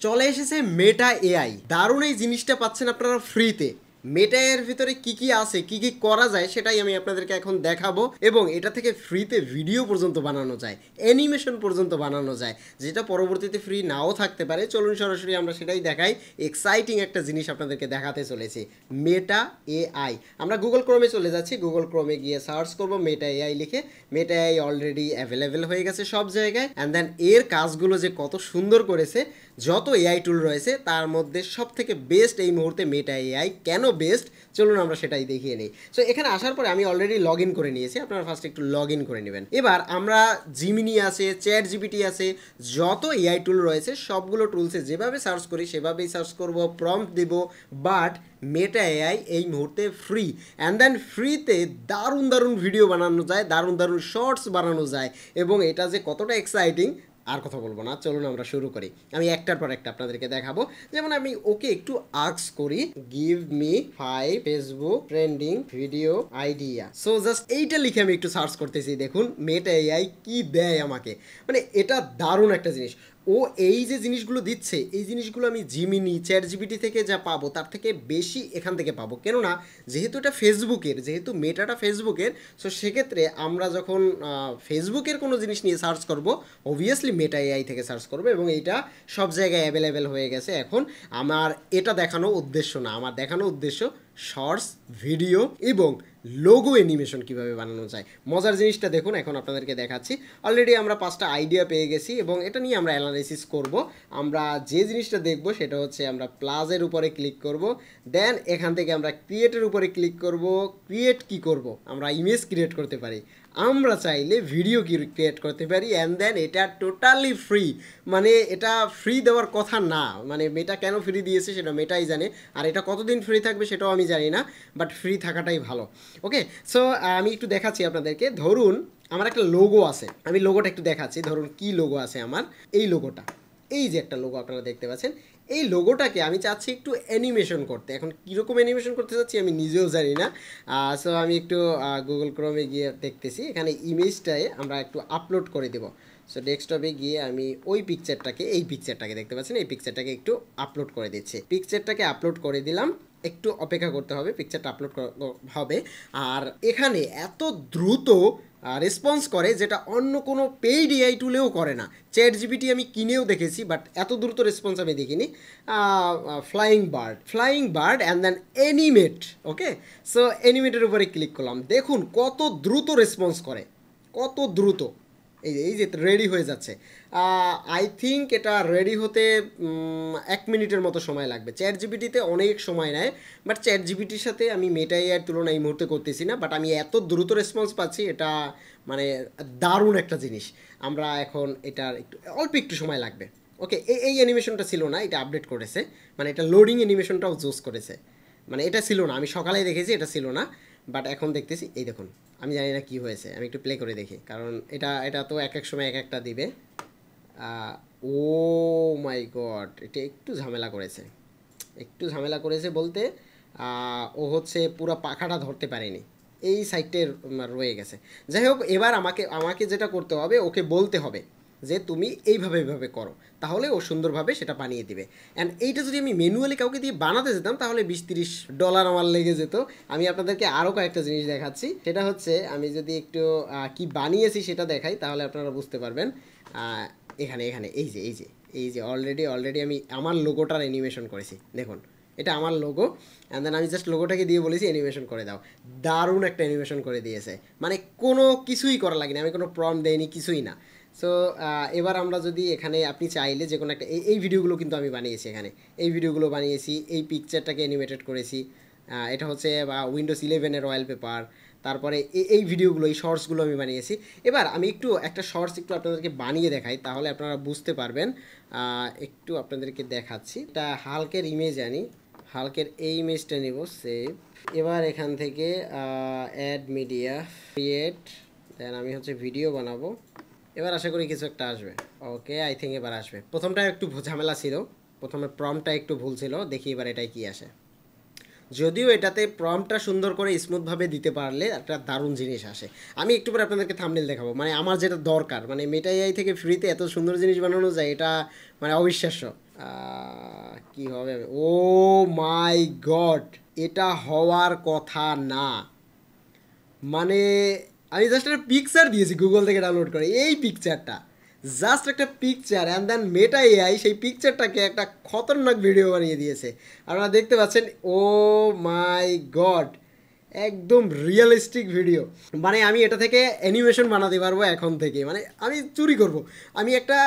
চলে এসেছে Meta AI. দারুণ এই জিনিসটা পাচ্ছেন আপনারা ফ্রিতে। মেটা এর ভিতরে কি কি আছে, কি কি করা যায় সেটাই আমি আপনাদেরকে এখন দেখাবো, এবং এটা থেকে ফ্রিতে ভিডিও পর্যন্ত বানানো যায়, অ্যানিমেশন পর্যন্ত বানানো যায়, যেটা পরবর্তীতে ফ্রি নাও থাকতে পারে। চলুন সরাসরি আমরা সেটাই দেখাই। এক্সাইটিং একটা জিনিস আপনাদেরকে দেখাতে চলেছি, মেটা এআই। আমরা গুগল ক্রোমে চলে যাচ্ছি, গুগল ক্রোমে গিয়ে সার্চ করবো মেটা এআই লিখে। মেটা এআই অলরেডি অ্যাভেলেবেল হয়ে গেছে সব জায়গায়। অ্যান্ড দেন এর কাজগুলো যে কত সুন্দর করেছে, যত এআই টুল রয়েছে তার মধ্যে সব থেকে বেস্ট এই মুহূর্তে মেটা এআই। কেন বেস্ট, চলুন আমরা সেটাই দেখিয়ে নিই। সো এখানে আসার পরে আমি অলরেডি লগ ইন করে নিয়েছি, আপনারা ফার্স্ট একটু লগ ইন করে নেবেন। এবার আমরা জিমিনি আছে, চ্যাট জিপিটি আছে, যত এআই টুল রয়েছে সবগুলো টুলসে যেভাবে সার্চ করি সেভাবেই সার্চ করব, প্রম্পট দেব। বাট মেটা এআই এই মুহূর্তে ফ্রি, অ্যান্ড দেন ফ্রিতে দারুণ দারুণ ভিডিও বানানো যায়, দারুণ দারুণ শর্টস বানানো যায়, এবং এটা যে কতটা এক্সাইটিং আর কথা বলবো না, চলুন আমরা শুরু করি। আমি একটার পর একটা আপনাদেরকে দেখাবো। যেমন আমি ওকে একটু আস্ক করি, give me 5 Facebook trending video idea. So just এইটা লিখে আমি একটু সার্চ করতেছি, দেখুন মেটা এআই কি দেয় আমাকে। মানে এটা দারুণ একটা জিনিস। ও এই যে জিনিসগুলো দিচ্ছে, এই জিনিসগুলো আমি জিমিনি চ্যাট জিপিটি থেকে যা পাবো তার থেকে বেশি এখান থেকে পাবো। কেননা যেহেতু এটা ফেসবুকের, যেহেতু মেটাটা ফেসবুকের, সো সেক্ষেত্রে আমরা যখন ফেসবুকের কোনো জিনিস নিয়ে সার্চ করব, অবভিয়াসলি মেটা এআই থেকে সার্চ করবো, এবং এইটা সব জায়গায় অ্যাভেলেবেল হয়ে গেছে এখন। আমার এটা দেখানো উদ্দেশ্য না, আমার দেখানো উদ্দেশ্য শর্টস ভিডিও এবং লোগো অ্যানিমেশন কীভাবে বানানো যায়। মজার জিনিসটা দেখুন, এখন আপনাদেরকে দেখাচ্ছি। অলরেডি আমরা 5টা আইডিয়া পেয়ে গেছি, এবং এটা নিয়ে আমরা অ্যানালাইসিস করব। আমরা যে জিনিসটা দেখব সেটা হচ্ছে আমরা প্লাসের উপরে ক্লিক করব, দেন এখান থেকে আমরা ক্রিয়েটের উপরে ক্লিক করব। ক্রিয়েট কি করব, আমরা ইমেজ ক্রিয়েট করতে পারি, আমরা চাইলে ভিডিও ক্রিয়েট করতে পারি, অ্যান্ড দেন এটা টোটালি ফ্রি। মানে এটা ফ্রি দেওয়ার কথা না, মানে মেটা কেন ফ্রি দিয়েছে সেটা মেটাই জানে, আর এটা কতদিন ফ্রি থাকবে সেটাও আমি জানি না, বাট ফ্রি থাকাটাই ভালো। ওকে, সো আমি একটু দেখাচ্ছি আপনাদেরকে। ধরুন আমার একটা লোগো আছে, আমি লোগোটা একটু দেখাচ্ছি। ধরুন কি লোগো আছে আমার, এই লোগোটা, এই যে একটা লোগো আপনারা দেখতে পাচ্ছেন, এই লোগোটাকে আমি চাচ্ছি একটু অ্যানিমেশন করতে। এখন কীরকম অ্যানিমেশন করতে চাচ্ছি আমি নিজেও জানি না। সো আমি একটু গুগল ক্রোমে গিয়ে দেখতেছি, এখানে ইমেজটায় আমরা একটু আপলোড করে দেবো। সো ডেস্কটপে গিয়ে আমি ওই পিকচারটাকে, এই পিকচারটাকে দেখতে পাচ্ছেন, এই পিকচারটাকে একটু আপলোড করে দিচ্ছি। পিকচারটাকে আপলোড করে দিলাম, একটু অপেক্ষা করতে হবে, পিকচারটা আপলোড হবে। আর এখানে এত দ্রুত রেসপন্স করে, যেটা অন্য কোনো পেইড এআই টুলেও করে না। চ্যাট জিপিটি আমি কিনেও দেখেছি, বাট এত দ্রুত রেসপন্স আমি দেখিনি। Flying bird and then animate. Okay, so অ্যানিমেটের উপরে ক্লিক করলাম, দেখুন কত দ্রুত রেসপন্স করে, কত দ্রুত। এই যে রেডি হয়ে যাচ্ছে। আই থিঙ্ক এটা রেডি হতে 1 মিনিটের মতো সময় লাগবে। চ্যাট জিপিটিতে অনেক সময় নেয়, বাট চ্যাট জিপিটির সাথে আমি মেটা এআইয়ের তুলনা এই মুহূর্তে করতেছি না, বাট আমি এত দ্রুত রেসপন্স পাচ্ছি, এটা মানে দারুণ একটা জিনিস। আমরা এখন এটার অল্প একটু সময় লাগবে। ওকে, এই অ্যানিমেশনটা ছিল না, এটা আপডেট করেছে, মানে এটা লোডিং অ্যানিমেশনটাও জুস করেছে। মানে এটা ছিল না, আমি সকালেই দেখেছি এটা ছিল না, বাট এখন দেখতেছি। এই দেখুন, আমি জানি না কি হয়েছে, আমি একটু প্লে করে দেখি, কারণ এটা তো এক এক সময় এক একটা দিবে। ও মাই গড, এটা একটু ঝামেলা করেছে, একটু ঝামেলা করেছে বলতে ও হচ্ছে পুরো পাখাটা ধরতে পারেনি, এই সাইডটে রয়ে গেছে। যাই হোক, এবার আমাকে যেটা করতে হবে, ওকে বলতে হবে যে তুমি এইভাবে করো, তাহলে ও সুন্দরভাবে সেটা বানিয়ে দিবে। অ্যান্ড এইটা যদি আমি ম্যানুয়ালি কাউকে দিয়ে বানাতে যেতাম তাহলে $20-30 আমার লেগে যেত। আমি আপনাদেরকে আরও কয়েকটা জিনিস দেখাচ্ছি, সেটা হচ্ছে আমি যদি একটু কি বানিয়েছি সেটা দেখাই, তাহলে আপনারা বুঝতে পারবেন। এখানে এই যে অলরেডি আমি আমার লোগোটার অ্যানিমেশন করেছি, দেখুন এটা আমার লোগো। অ্যান্ড দেন আমি জাস্ট লোগোটাকে দিয়ে বলেছি অ্যানিমেশন করে দাও, দারুণ একটা অ্যানিমেশন করে দিয়েছে। মানে কোনো কিছুই করা লাগেনি, আমি কোনো প্রম্পট দেইনি, কিছুই না। সো এবার আমরা যদি এখানে, আপনি চাইলে যে কোনো একটা, এই ভিডিওগুলো কিন্তু আমি বানিয়েছি, এখানে এই ভিডিওগুলো বানিয়েছি, এই পিকচারটাকে অ্যানিমেটেড করেছি। এটা হচ্ছে উইন্ডোজ 11-এর ওয়ালপেপার। তারপরে এই ভিডিওগুলো, এই শর্টসগুলো আমি বানিয়েছি। এবার আমি একটা শর্টস একটু আপনাদেরকে বানিয়ে দেখাই, তাহলে আপনারা বুঝতে পারবেন। একটু আপনাদেরকে দেখাচ্ছি, এটা হাল্কের ইমেজ আনি, হাল্কের এই ইমেজটা নেব, সেভ। এবার এখান থেকে অ্যাড মিডিয়া, ক্রিয়েট, দেন আমি হচ্ছে ভিডিও বানাবো। এবার আশা করি কিছু একটা আসবে। ওকে, আই থিঙ্ক এবার আসবে। প্রথমটা একটু ঝামেলা ছিল, প্রথমে প্রম্পটটা একটু ভুল ছিল, দেখি এবার এটাই কি আসে। যদিও এটাতে প্রম্পটটা সুন্দর করে স্মুথভাবে দিতে পারলে একটা দারুণ জিনিস আসে। আমি একটু পরে আপনাদেরকে থাম্বনেল দেখাবো, মানে আমার যেটা দরকার, মানে মেটা এআই থেকে ফ্রিতে এত সুন্দর জিনিস বানানো যায়, এটা মানে অবিশ্বাস্য। কি হবে? ও মাই গড, এটা হওয়ার কথা না। মানে আমি জাস্ট একটা পিকচার দিয়েছি গুগল থেকে ডাউনলোড করে, এই পিকচারটা, জাস্ট একটা picture, and then Meta AI সেই পিকচারটাকে একটা খতরনাক ভিডিও বানিয়ে দিয়েছে। আপনারা দেখতে পাচ্ছেন, ও মাই গড, একদম রিয়েলিস্টিক ভিডিও। মানে আমি এটা থেকে অ্যানিমেশন বানাতে পারবো এখন থেকে, মানে আমি চুরি করব। আমি একটা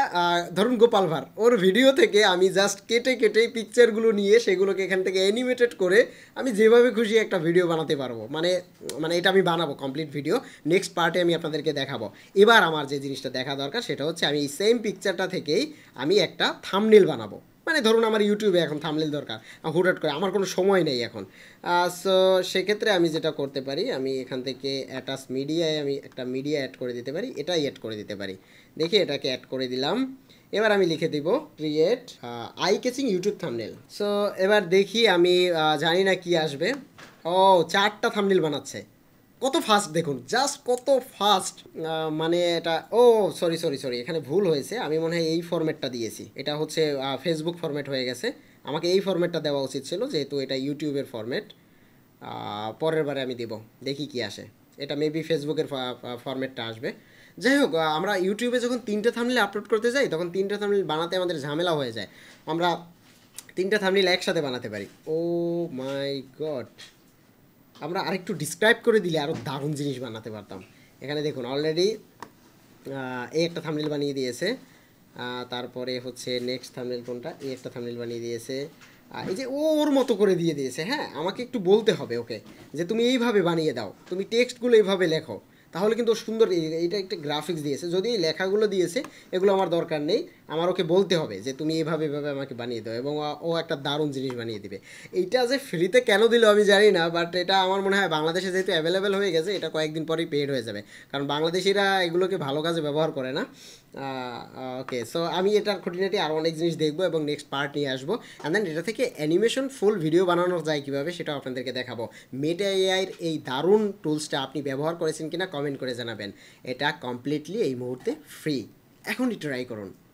ধরুন গোপাল ভাঁড়, ওর ভিডিও থেকে আমি জাস্ট কেটে কেটে পিকচারগুলো নিয়ে সেগুলোকে এখান থেকে অ্যানিমেটেড করে আমি যেভাবে খুশি একটা ভিডিও বানাতে পারবো। মানে মানে এটা আমি বানাবো কমপ্লিট ভিডিও, নেক্সট পার্টে আমি আপনাদেরকে দেখাবো। এবার আমার যে জিনিসটা দেখা দরকার সেটা হচ্ছে আমি এই সেম পিকচারটা থেকেই আমি একটা থাম্বনেল বানাবো। মানে ধরুন আমার ইউটিউবে এখন থাম্বনেল দরকার, হুটহাট করে, আমার কোনো সময় নেই এখন। সো সেক্ষেত্রে আমি যেটা করতে পারি, আমি এখান থেকে অ্যাটাচ মিডিয়ায় আমি একটা মিডিয়া অ্যাড করে দিতে পারি, এটাই অ্যাড করে দিতে পারি। দেখি এটাকে অ্যাড করে দিলাম। এবার আমি লিখে দিব create eye catching YouTube thumbnail. So এবার দেখি, আমি জানি না কি আসবে। ও, 4টা থাম্বনেল বানাচ্ছে, কত ফাস্ট দেখুন, জাস্ট কত ফাস্ট। মানে এটা, ও সরি সরি সরি, এখানে ভুল হয়েছে, আমি মনে হয় এই ফরম্যাটটা দিয়েছি, এটা হচ্ছে ফেসবুক ফরম্যাট হয়ে গেছে। আমাকে এই ফরম্যাটটা দেওয়া উচিত ছিল, যেহেতু এটা ইউটিউবের ফরম্যাট। পরের বারে আমি দেব, দেখি কি আসে। এটা মেবি ফেসবুকের ফরম্যাটটা আসবে। যাই হোক, আমরা ইউটিউবে যখন 3টে থাম্বনেল আপলোড করতে যাই তখন 3টে থাম্বনেল বানাতে আমাদের ঝামেলা হয়ে যায়। আমরা 3টে থাম্বনেল একসাথে বানাতে পারি। ও মাই গড, আমরা আরেকটু ডিসক্রাইব করে দিলে আরও দারুণ জিনিস বানাতে পারতাম। এখানে দেখুন অলরেডি এই একটা থাম্বনেল বানিয়ে দিয়েছে। তারপরে হচ্ছে নেক্সট থাম্বনেল কোনটা, এই একটা থাম্বনেল বানিয়ে দিয়েছে। এই যে ওর মতো করে দিয়ে দিয়েছে। হ্যাঁ, আমাকে একটু বলতে হবে ওকে যে তুমি এইভাবে বানিয়ে দাও, তুমি টেক্সটগুলো এইভাবে লেখো, তাহলে কিন্তু ও সুন্দর। এইটা একটা গ্রাফিক্স দিয়েছে, যদি এই লেখাগুলো দিয়েছে এগুলো আমার দরকার নেই, আমার ওকে বলতে হবে যে তুমি এইভাবে এভাবে আমাকে বানিয়ে দাও, এবং ও একটা দারুণ জিনিস বানিয়ে দিবে। এইটা যে ফ্রিতে কেন দিল আমি জানি না, বাট এটা আমার মনে হয় বাংলাদেশে যেহেতু অ্যাভেলেবেল হয়ে গেছে, এটা কয়েকদিন পরেই পেড হয়ে যাবে, কারণ বাংলাদেশিরা এগুলোকে ভালো কাজে ব্যবহার করে না। ওকে, সো আমি এটার খুঁটিনাটি আরও অনেক জিনিস দেখবো এবং নেক্সট পার্ট নিয়ে আসবো, অ্যান্ড দেন এটা থেকে অ্যানিমেশন ফুল ভিডিও বানানো যায় কীভাবে সেটাও আপনাদেরকে দেখাবো। মেটা এআইয়ের এই দারুণ টুলসটা আপনি ব্যবহার করেছেন কিনা কমেন্ট করে জানাবেন। এটা কমপ্লিটলি এই মুহূর্তে ফ্রি, এখনই ট্রাই করুন।